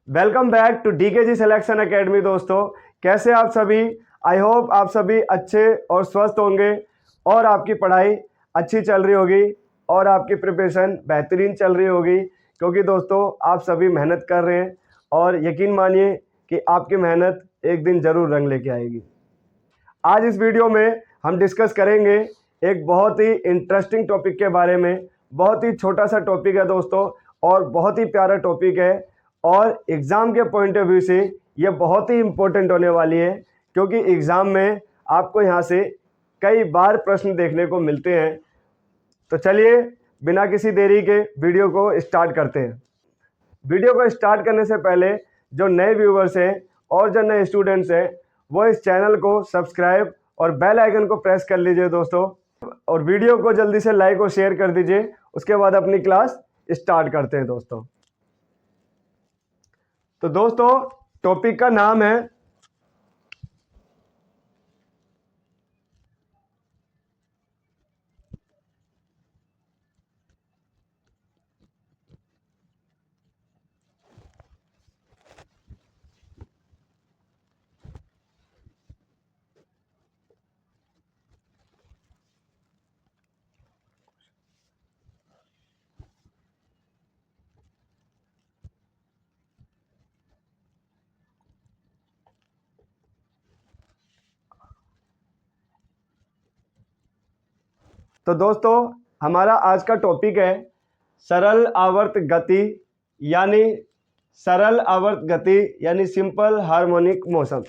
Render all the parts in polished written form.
Welcome back to DKG selection academy. दोस्तों, कैसे आप सभी? आई होप आप सभी अच्छे और स्वस्थ होंगे और आपकी पढ़ाई अच्छी चल रही होगी और आपकी प्रिपरेशन बेहतरीन चल रही होगी, क्योंकि दोस्तों आप सभी मेहनत कर रहे हैं और यकीन मानिए कि आपकी मेहनत एक दिन ज़रूर रंग लेके आएगी। आज इस वीडियो में हम डिस्कस करेंगे एक बहुत ही इंटरेस्टिंग टॉपिक के बारे में। बहुत ही छोटा सा टॉपिक है दोस्तों और बहुत ही प्यारा टॉपिक है, और एग्ज़ाम के पॉइंट ऑफ व्यू से ये बहुत ही इम्पोर्टेंट होने वाली है, क्योंकि एग्ज़ाम में आपको यहाँ से कई बार प्रश्न देखने को मिलते हैं। तो चलिए बिना किसी देरी के वीडियो को स्टार्ट करते हैं। वीडियो को स्टार्ट करने से पहले जो नए व्यूवर्स हैं और जो नए स्टूडेंट्स हैं वो इस चैनल को सब्सक्राइब और बेल आइकन को प्रेस कर लीजिए दोस्तों, और वीडियो को जल्दी से लाइक और शेयर कर दीजिए। उसके बाद अपनी क्लास स्टार्ट करते हैं दोस्तों। तो दोस्तों टॉपिक का नाम है तो दोस्तों हमारा आज का टॉपिक है सरल आवर्त गति, यानी सरल आवर्त गति यानी simple harmonic motion.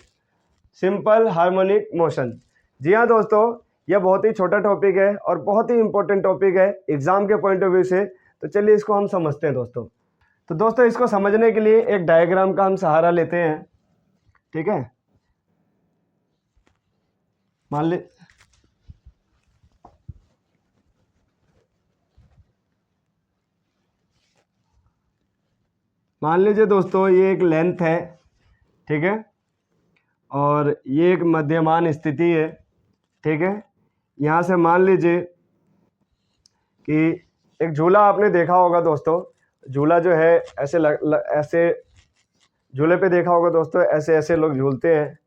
Simple harmonic motion, जी हाँ दोस्तों, यह बहुत ही छोटा टॉपिक है और बहुत ही इंपॉर्टेंट टॉपिक है एग्जाम के पॉइंट ऑफ व्यू से। तो चलिए इसको हम समझते हैं दोस्तों। तो दोस्तों इसको समझने के लिए एक डायग्राम का हम सहारा लेते हैं, ठीक है। मान लीजिए दोस्तों ये एक लेंथ है, ठीक है, और ये एक मध्यमान स्थिति है, ठीक है। यहाँ से मान लीजिए कि एक झूला आपने देखा होगा दोस्तों। झूला जो है ऐसे झूले पे देखा होगा दोस्तों, ऐसे ऐसे लोग झूलते हैं,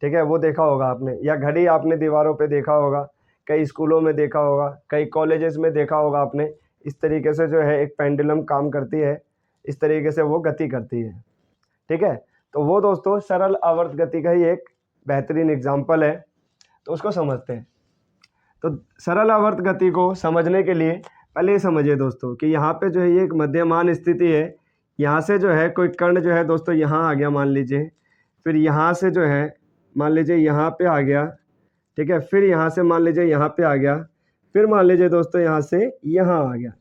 ठीक है, वो देखा होगा आपने। या घड़ी आपने दीवारों पे देखा होगा, कई स्कूलों में देखा होगा, कई कॉलेजेस में देखा होगा आपने। इस तरीके से जो है एक पेंडुलम काम करती है, इस तरीके से वो गति करती है, ठीक है। तो वो दोस्तों सरल आवर्त गति का ही एक बेहतरीन एग्जाम्पल है, तो उसको समझते हैं। तो सरल आवर्त गति को समझने के लिए पहले ये समझिए दोस्तों कि यहाँ पे जो है ये एक मध्यमान स्थिति है। यहाँ से जो है कोई कण जो है दोस्तों यहाँ आ गया मान लीजिए, फिर यहाँ से जो है मान लीजिए यहाँ पे आ गया, ठीक है, फिर यहाँ से मान लीजिए यहाँ पे आ गया, फिर मान लीजिए दोस्तों यहाँ से यहाँ आ गया,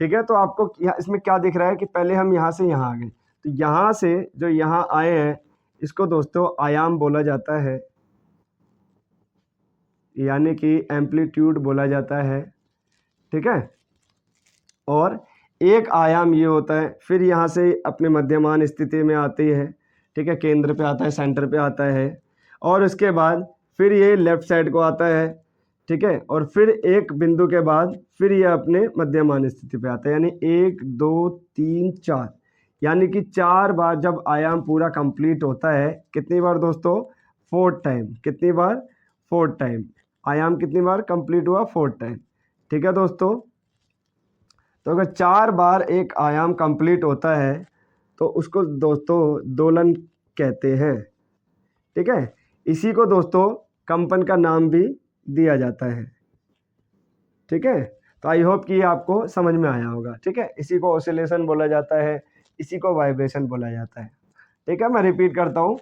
ठीक है। तो आपको इसमें क्या दिख रहा है कि पहले हम यहाँ से यहाँ आ गए, तो यहाँ से जो यहाँ आए हैं इसको दोस्तों आयाम बोला जाता है, यानी कि एम्पलीट्यूड बोला जाता है, ठीक है। और एक आयाम ये होता है, फिर यहाँ से अपने मध्यमान स्थिति में आती है, ठीक है, केंद्र पे आता है, सेंटर पे आता है, और उसके बाद फिर ये लेफ्ट साइड को आता है, ठीक है, और फिर एक बिंदु के बाद फिर ये अपने मध्यमान स्थिति पे आता है, यानी 1 2 3 4, यानी कि 4 बार जब आयाम पूरा कंप्लीट होता है। कितनी बार दोस्तों? 4 टाइम। कितनी बार? 4 टाइम। आयाम कितनी बार कंप्लीट हुआ? 4 टाइम, ठीक है दोस्तों। तो अगर 4 बार एक आयाम कंप्लीट होता है तो उसको दोस्तों दोलन कहते हैं, ठीक है। इसी को दोस्तों कंपन का नाम भी दिया जाता है, ठीक है। तो आई होप कि ये आपको समझ में आया होगा, ठीक है। इसी को ऑसिलेशन बोला जाता है, इसी को वाइब्रेशन बोला जाता है, ठीक है। मैं रिपीट करता हूँ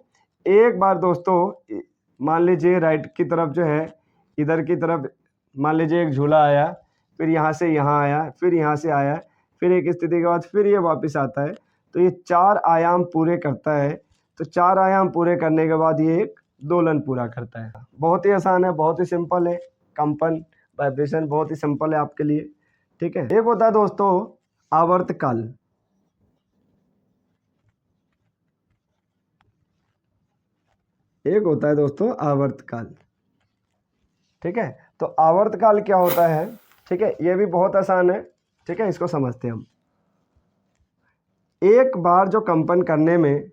एक बार दोस्तों। मान लीजिए राइट की तरफ जो है, इधर की तरफ मान लीजिए एक झूला आया, फिर यहाँ से यहाँ आया, फिर यहाँ से आया, फिर एक स्थिति के बाद फिर ये वापस आता है। तो ये 4 आयाम पूरे करता है। तो 4 आयाम पूरे करने के बाद ये एक दोलन पूरा करता है। बहुत ही आसान है, बहुत ही सिंपल है। कंपन वाइब्रेशन बहुत ही सिंपल है आपके लिए, ठीक है। एक होता है दोस्तों आवर्तकाल, एक होता है दोस्तों आवर्तकाल, ठीक है। तो आवर्तकाल क्या होता है, ठीक है, ये भी बहुत आसान है, ठीक है। इसको समझते हैं हम। एक बार जो कंपन करने में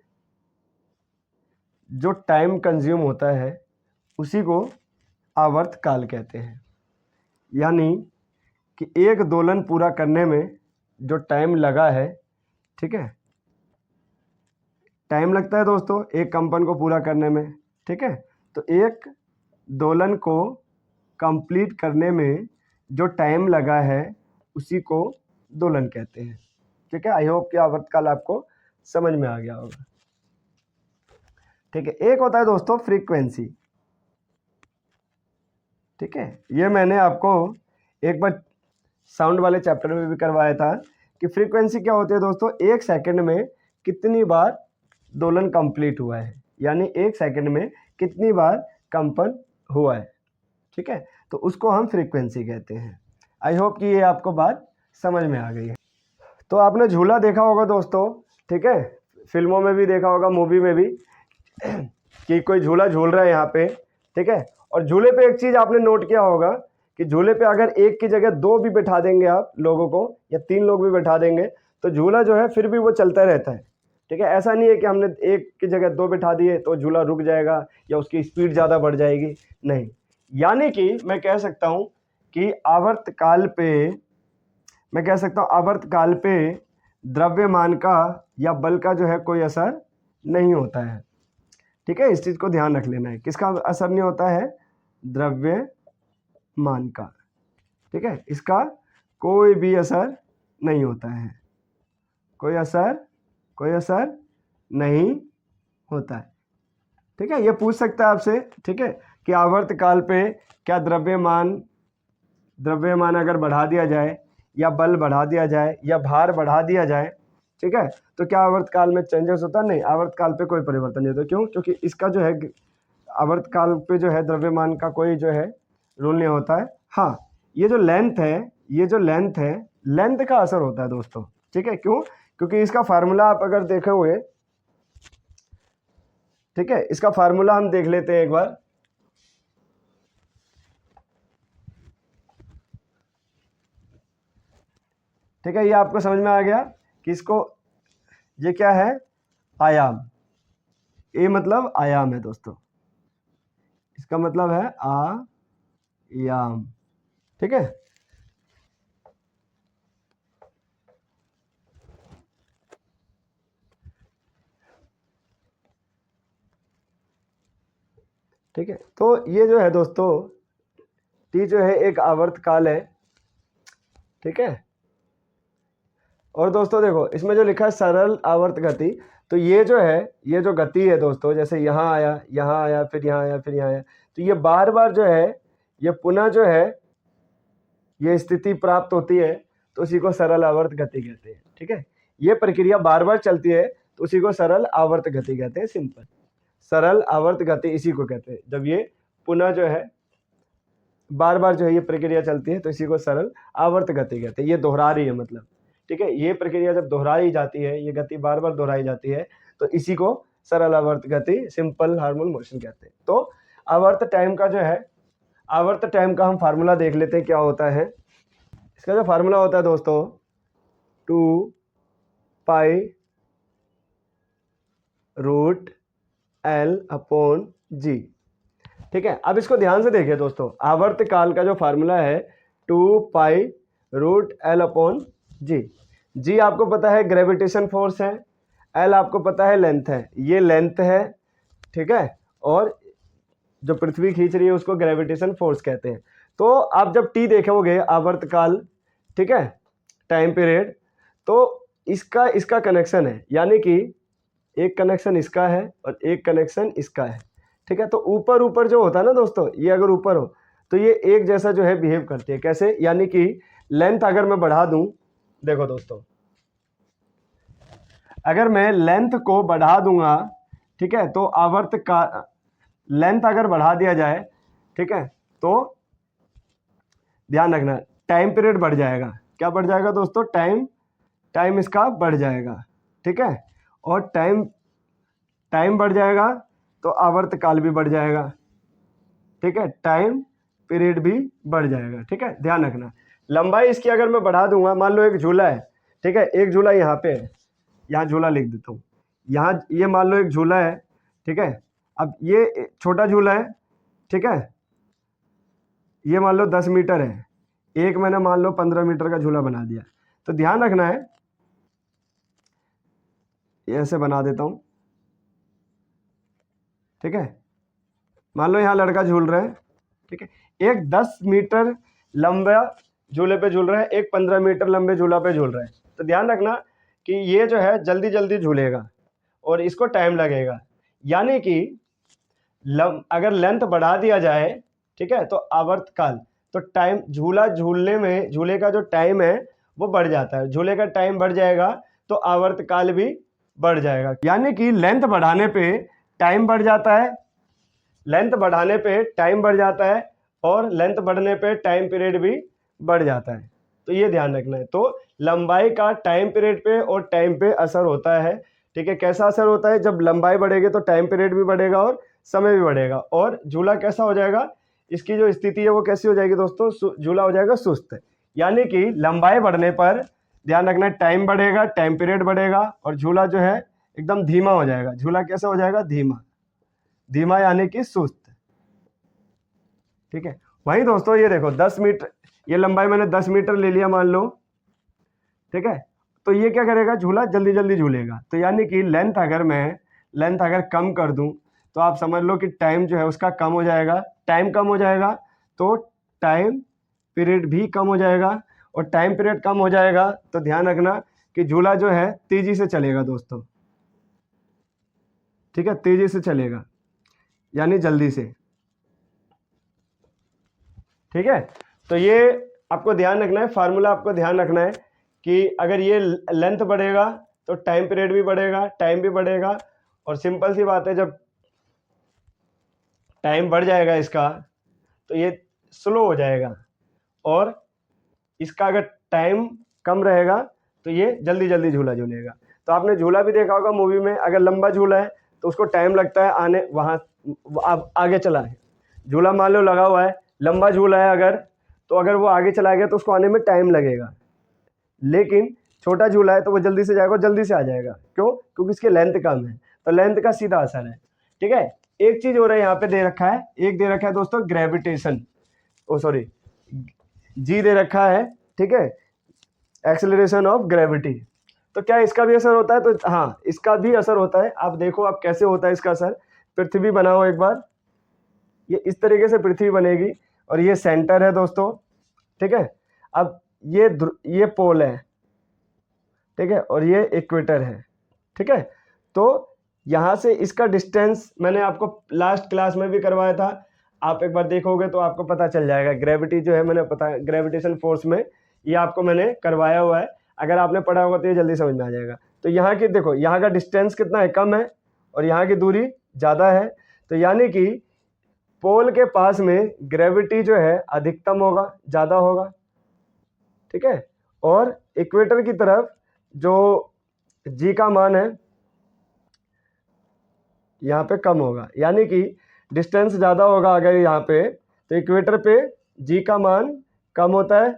जो टाइम कंज्यूम होता है उसी को आवर्तकाल कहते हैं। यानी कि एक दोलन पूरा करने में जो टाइम लगा है, ठीक है, टाइम लगता है दोस्तों एक कंपन को पूरा करने में, ठीक है। तो एक दोलन को कंप्लीट करने में जो टाइम लगा है उसी को दोलन कहते हैं, ठीक है। आई होप कि आवर्तकाल आपको समझ में आ गया होगा, ठीक है। एक होता है दोस्तों फ्रीक्वेंसी, ठीक है। ये मैंने आपको एक बार साउंड वाले चैप्टर में भी करवाया था कि फ्रीक्वेंसी क्या होती है दोस्तों, एक सेकंड में कितनी बार दोलन कंप्लीट हुआ है, यानी एक सेकंड में कितनी बार कंपन हुआ है, ठीक है। तो उसको हम फ्रीक्वेंसी कहते हैं। आई होप कि ये आपको बात समझ में आ गई है। तो आपने झूला देखा होगा दोस्तों, ठीक है, फिल्मों में भी देखा होगा, मूवी में भी कि कोई झूला झूल रहा है यहाँ पे, ठीक है। और झूले पे एक चीज़ आपने नोट किया होगा कि झूले पे अगर एक की जगह दो भी बैठा देंगे आप लोगों को, या तीन लोग भी बैठा देंगे, तो झूला जो है फिर भी वो चलता रहता है, ठीक है। ऐसा नहीं है कि हमने एक की जगह दो बैठा दिए तो झूला रुक जाएगा या उसकी स्पीड ज़्यादा बढ़ जाएगी, नहीं। यानी कि मैं कह सकता हूँ कि आवर्तकाल पे द्रव्यमान का या बल का जो है कोई असर नहीं होता है, ठीक है। इस चीज़ को ध्यान रख लेना है, किसका असर नहीं होता है, द्रव्यमान का, ठीक है। इसका कोई भी असर नहीं होता है, कोई असर नहीं होता है, ठीक है। ये पूछ सकता है आपसे, ठीक है, कि आवर्तकाल पे क्या द्रव्यमान अगर बढ़ा दिया जाए या बल बढ़ा दिया जाए या भार बढ़ा दिया जाए, ठीक है, तो क्या आवर्तकाल में चेंजेस होता है? नहीं, आवर्तकाल पे कोई परिवर्तन नहीं होता। क्यों? क्योंकि इसका जो है आवर्तकाल पे जो है द्रव्यमान का कोई जो है रूल नहीं होता है। हाँ, ये जो लेंथ है लेंथ का असर होता है दोस्तों, ठीक है। क्यों? क्योंकि इसका फार्मूला आप अगर देखे हुए, ठीक है, इसका फार्मूला हम देख लेते हैं एक बार। ठीक है, ये आपको समझ में आ गया कि इसको, ये क्या है, आयाम। ए मतलब आयाम है दोस्तों, इसका मतलब है आयाम, ठीक है। ठीक है, तो ये जो है दोस्तों टी जो है एक आवर्तकाल है, ठीक है। और दोस्तों देखो इसमें जो लिखा है सरल आवर्त गति, तो ये जो है, ये जो गति है दोस्तों, जैसे यहाँ आया फिर यहाँ आया फिर यहाँ आया, तो ये बार बार जो है ये पुनः जो है ये स्थिति प्राप्त होती है, तो उसी को सरल आवर्त गति कहते हैं, ठीक है। ये प्रक्रिया बार बार चलती है तो उसी को सरल आवर्त गति कहते हैं, सिंपल। सरल आवर्त गति इसी को कहते हैं, जब ये पुनः जो है बार बार जो है ये प्रक्रिया चलती है तो इसी को सरल आवर्त गति कहते हैं। ये दोहरा रही है मतलब, ठीक है, ये प्रक्रिया जब दोहराई जाती है, ये गति बार बार दोहराई जाती है तो इसी को सरल आवर्त गति, सिंपल हार्मोनिक मोशन कहते हैं। तो आवर्त टाइम का जो है, आवर्त टाइम का हम फार्मूला देख लेते हैं क्या होता है। इसका जो फार्मूला होता है दोस्तों 2 पाई रूट एल अपॉन जी, ठीक है। अब इसको ध्यान से देखिए दोस्तों, आवर्त काल का जो फार्मूला है 2 पाई रूट एल अपॉन जी। जी आपको पता है ग्रेविटेशन फोर्स है, एल आपको पता है लेंथ है, ये लेंथ है, ठीक है, और जो पृथ्वी खींच रही है उसको ग्रेविटेशन फोर्स कहते हैं। तो आप जब टी देखोगे आवर्त काल, ठीक है, टाइम पीरियड, तो इसका कनेक्शन है, यानी कि एक कनेक्शन इसका है और एक कनेक्शन इसका है, ठीक है। तो ऊपर ऊपर जो होता है ना दोस्तों, ये अगर ऊपर हो तो ये एक जैसा जो है बिहेव करती है। कैसे? यानी कि लेंथ अगर मैं बढ़ा दूं, देखो दोस्तों, अगर मैं लेंथ को बढ़ा दूंगा, ठीक है, तो आवर्त का लेंथ अगर बढ़ा दिया जाए, ठीक है, तो ध्यान रखना टाइम पीरियड बढ़ जाएगा। क्या बढ़ जाएगा दोस्तों? टाइम इसका बढ़ जाएगा, ठीक है, और टाइम बढ़ जाएगा तो आवर्त काल भी बढ़ जाएगा, ठीक है, टाइम पीरियड भी बढ़ जाएगा, ठीक है। ध्यान रखना लंबाई इसकी अगर मैं बढ़ा दूंगा, मान लो एक झूला है, ठीक है, एक झूला यहाँ पे है, यहाँ झूला लिख देता हूँ। यहाँ ये मान लो एक झूला है, ठीक है। अब ये छोटा झूला है, ठीक है, ये मान लो 10 मीटर है, एक मैंने मान लो 15 मीटर का झूला बना दिया। तो ध्यान रखना है, ये ऐसे बना देता हूँ, ठीक है। मान लो यहाँ लड़का झूल रहा है, ठीक है, एक 10 मीटर लंबा झूले पे झूल रहा है, एक 15 मीटर लंबे झूला पे झूल रहा है। तो ध्यान रखना कि ये जो है जल्दी जल्दी झूलेगा और इसको टाइम लगेगा। यानी कि अगर लेंथ बढ़ा दिया जाए, ठीक है, तो आवर्तकाल, तो टाइम झूला झूलने में झूले का जो टाइम है वो बढ़ जाता है। झूले का टाइम बढ़ जाएगा तो आवर्तकाल भी बढ़ जाएगा। यानी कि लेंथ बढ़ाने पे टाइम बढ़ जाता है, लेंथ बढ़ाने पे टाइम बढ़ जाता है और लेंथ बढ़ने पे टाइम पीरियड भी बढ़ जाता है। तो ये ध्यान रखना है। तो लंबाई का टाइम पीरियड पे और टाइम पे असर होता है, ठीक है। कैसा असर होता है? जब लंबाई बढ़ेगी तो टाइम पीरियड भी बढ़ेगा और समय भी बढ़ेगा। और झूला कैसा हो जाएगा, इसकी जो स्थिति है वो कैसी हो जाएगी दोस्तों, झूला हो जाएगा सुस्त। यानी कि लंबाई बढ़ने पर ध्यान रखना टाइम बढ़ेगा, टाइम पीरियड बढ़ेगा और झूला जो है एकदम धीमा हो जाएगा। झूला कैसा हो जाएगा? धीमा। धीमा यानी कि सुस्त, ठीक है। वही दोस्तों ये देखो 10 मीटर, ये लंबाई मैंने 10 मीटर ले लिया मान लो, ठीक है। तो ये क्या करेगा? झूला जल्दी जल्दी झूलेगा। तो यानी कि लेंथ अगर कम कर दूं तो आप समझ लो कि टाइम जो है उसका कम हो जाएगा। टाइम कम हो जाएगा तो टाइम पीरियड भी कम हो जाएगा और टाइम पीरियड कम हो जाएगा तो ध्यान रखना कि झूला जो है तेजी से चलेगा दोस्तों, ठीक है, तेजी से चलेगा यानी जल्दी से, ठीक है। तो ये आपको ध्यान रखना है, फार्मूला आपको ध्यान रखना है कि अगर ये लेंथ बढ़ेगा तो टाइम पीरियड भी बढ़ेगा, टाइम भी बढ़ेगा। और सिंपल सी बात है, जब टाइम बढ़ जाएगा इसका तो ये स्लो हो जाएगा और इसका अगर टाइम कम रहेगा तो ये जल्दी जल्दी झूला झूलेगा। तो आपने झूला भी देखा होगा मूवी में, अगर लंबा झूला है तो उसको टाइम लगता है आने, वहाँ आप आगे चला है झूला मान लो लगा हुआ है, लंबा झूला है अगर, तो अगर वो आगे चला गया तो उसको आने में टाइम लगेगा। लेकिन छोटा झूला है तो वो जल्दी से जाएगा और जल्दी से आ जाएगा। क्यों? क्योंकि इसकी लेंथ कम है। तो लेंथ का सीधा असर है, ठीक है। एक चीज हो रहा है यहाँ पे दे रखा है, एक दे रखा है दोस्तों ग्रेविटेशन, जी दे रखा है, ठीक है, एक्सेलरेशन ऑफ ग्रेविटी। तो क्या इसका भी असर होता है? तो हाँ, इसका भी असर होता है। आप देखो आप कैसे होता है इसका असर। पृथ्वी बनाओ एक बार, ये इस तरीके से पृथ्वी बनेगी और ये सेंटर है दोस्तों, ठीक है। अब ये पोल है, ठीक है, और ये इक्वेटर है, ठीक है। तो यहाँ से इसका डिस्टेंस मैंने आपको लास्ट क्लास में भी करवाया था, आप एक बार देखोगे तो आपको पता चल जाएगा। ग्रेविटी जो है मैंने पता, ग्रेविटेशन फोर्स में ये आपको मैंने करवाया हुआ है। अगर आपने पढ़ा होगा तो ये जल्दी समझ में आ जाएगा। तो यहाँ की देखो, यहाँ का डिस्टेंस कितना है? कम है, और यहाँ की दूरी ज़्यादा है। तो यानी कि पोल के पास में ग्रेविटी जो है अधिकतम होगा, ज़्यादा होगा, ठीक है। और इक्वेटर की तरफ जो जी का मान है यहाँ पे कम होगा। यानी कि डिस्टेंस ज़्यादा होगा अगर यहाँ पे, तो इक्वेटर पे जी का मान कम होता है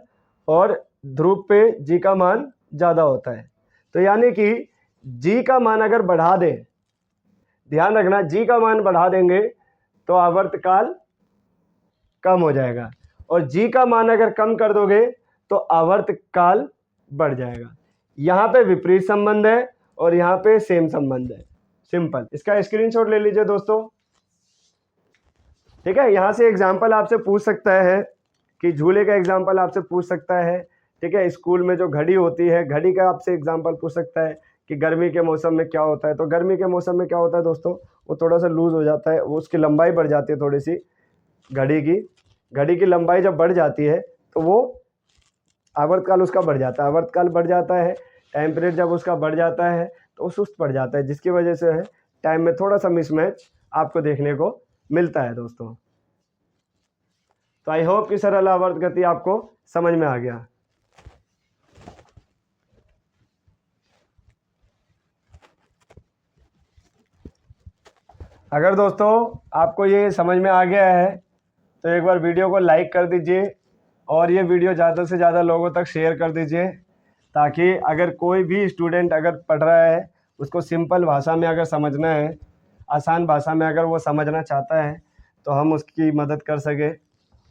और ध्रुव पे जी का मान ज़्यादा होता है। तो यानी कि जी का मान अगर बढ़ा दें, ध्यान रखना, जी का मान बढ़ा देंगे तो आवर्तकाल कम हो जाएगा, और जी का मान अगर कम कर दोगे तो आवर्तकाल बढ़ जाएगा। यहाँ पे विपरीत संबंध है और यहाँ पे सेम संबंध है। सिंपल, इसका स्क्रीनशॉट ले लीजिए दोस्तों, ठीक है। यहाँ से एग्जाम्पल आपसे पूछ सकता है कि झूले का एग्जाम्पल आपसे पूछ सकता है, ठीक है। स्कूल में जो घड़ी होती है, घड़ी का आपसे एग्जाम्पल पूछ सकता है कि गर्मी के मौसम में क्या होता है। तो गर्मी के मौसम में क्या होता है दोस्तों, वो थोड़ा सा लूज हो जाता है, वो उसकी लंबाई बढ़ जाती है थोड़ी सी। घड़ी की लंबाई जब बढ़ जाती है तो वो आवर्तकाल उसका बढ़ जाता है, आवर्तकाल बढ़ जाता है। टाइम पीरियड जब उसका बढ़ जाता है तो वो सुस्त पड़ जाता है, जिसकी वजह से है टाइम में थोड़ा सा मिसमैच आपको देखने को मिलता है दोस्तों। तो आई होप कि सरल आवर्त गति आपको समझ में आ गया। अगर दोस्तों आपको ये समझ में आ गया है तो एक बार वीडियो को लाइक कर दीजिए और ये वीडियो ज़्यादा से ज़्यादा लोगों तक शेयर कर दीजिए, ताकि अगर कोई भी स्टूडेंट अगर पढ़ रहा है उसको सिंपल भाषा में अगर समझना है, आसान भाषा में अगर वो समझना चाहता है तो हम उसकी मदद कर सके,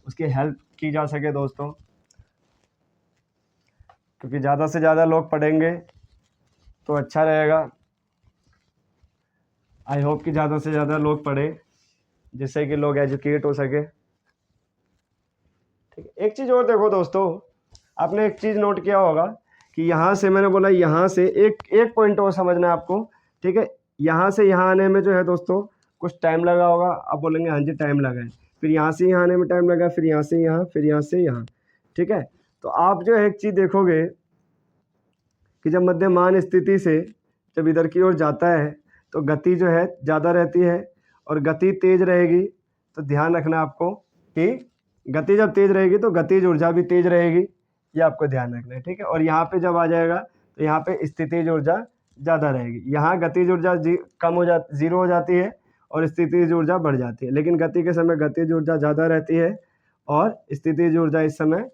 उसकी हेल्प की जा सके दोस्तों, क्योंकि ज़्यादा से ज़्यादा लोग पढ़ेंगे तो अच्छा रहेगा। आई होप कि ज़्यादा से ज़्यादा लोग पढ़े जिससे कि लोग एजुकेट हो सके। ठीक है, एक चीज़ और देखो दोस्तों, आपने एक चीज़ नोट किया होगा कि यहाँ से मैंने बोला, यहाँ से एक पॉइंट और समझना है आपको। ठीक है, यहाँ से यहाँ आने में जो है दोस्तों कुछ टाइम लगा होगा, आप बोलेंगे हाँ जी टाइम लगा है, फिर यहाँ से यहाँ आने में टाइम लगा, फिर यहाँ से यहाँ, फिर यहाँ से यहाँ। ठीक है, तो आप जो है एक चीज़ देखोगे कि जब मध्यमान स्थिति से जब इधर की ओर जाता है तो गति जो है ज़्यादा रहती है, और गति तेज रहेगी तो ध्यान रखना आपको कि गति जब तेज रहेगी तो गतिज ऊर्जा भी तेज रहेगी, ये आपको ध्यान रखना है। ठीक है, और यहाँ पे जब आ जाएगा तो यहाँ पे स्थितिज ऊर्जा ज़्यादा रहेगी। यहाँ गतिज ऊर्जा कम हो जाती, जीरो हो जाती है, और स्थितिज ऊर्जा बढ़ जाती है, लेकिन गति के समय गतिज ऊर्जा ज़्यादा रहती है और स्थितिज ऊर्जा इस समय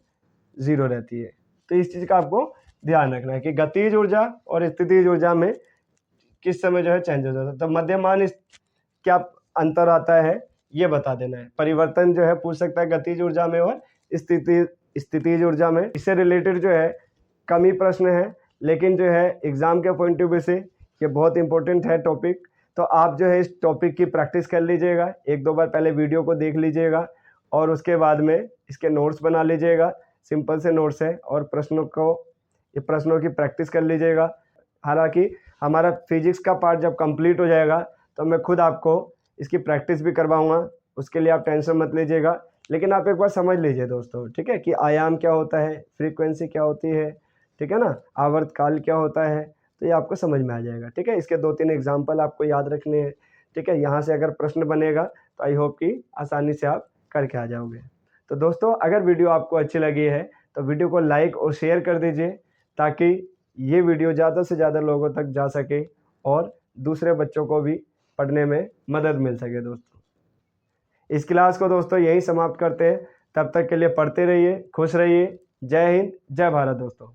ज़ीरो रहती है। तो इस चीज़ का आपको ध्यान रखना है कि गतिज ऊर्जा और स्थितिज ऊर्जा में किस समय जो है चेंज हो जाता है। तो मध्यमान क्या अंतर आता है ये बता देना है। परिवर्तन जो है पूछ सकता है गतिज ऊर्जा में और स्थितिज ऊर्जा में। इससे रिलेटेड जो है कम ही प्रश्न है, लेकिन जो है एग्ज़ाम के पॉइंट ऑफ व्यू से ये बहुत इंपॉर्टेंट है टॉपिक। तो आप जो है इस टॉपिक की प्रैक्टिस कर लीजिएगा, एक दो बार पहले वीडियो को देख लीजिएगा और उसके बाद में इसके नोट्स बना लीजिएगा। सिंपल से नोट्स है, और प्रश्नों की प्रैक्टिस कर लीजिएगा। हालांकि हमारा फिजिक्स का पार्ट जब कंप्लीट हो जाएगा तो मैं खुद आपको इसकी प्रैक्टिस भी करवाऊंगा, उसके लिए आप टेंशन मत लीजिएगा। लेकिन आप एक बार समझ लीजिए दोस्तों, ठीक है, कि आयाम क्या होता है, फ्रीक्वेंसी क्या होती है, ठीक है ना, आवर्तकाल क्या होता है, तो ये आपको समझ में आ जाएगा। ठीक है, इसके 2-3 एग्जाम्पल आपको याद रखने हैं। ठीक है, यहाँ से अगर प्रश्न बनेगा तो आई होप कि आसानी से आप करके आ जाओगे। तो दोस्तों अगर वीडियो आपको अच्छी लगी है तो वीडियो को लाइक और शेयर कर दीजिए, ताकि ये वीडियो ज़्यादा से ज़्यादा लोगों तक जा सके और दूसरे बच्चों को भी पढ़ने में मदद मिल सके। दोस्तों इस क्लास को दोस्तों यहीं समाप्त करते हैं, तब तक के लिए पढ़ते रहिए, खुश रहिए। जय हिंद, जय भारत दोस्तों।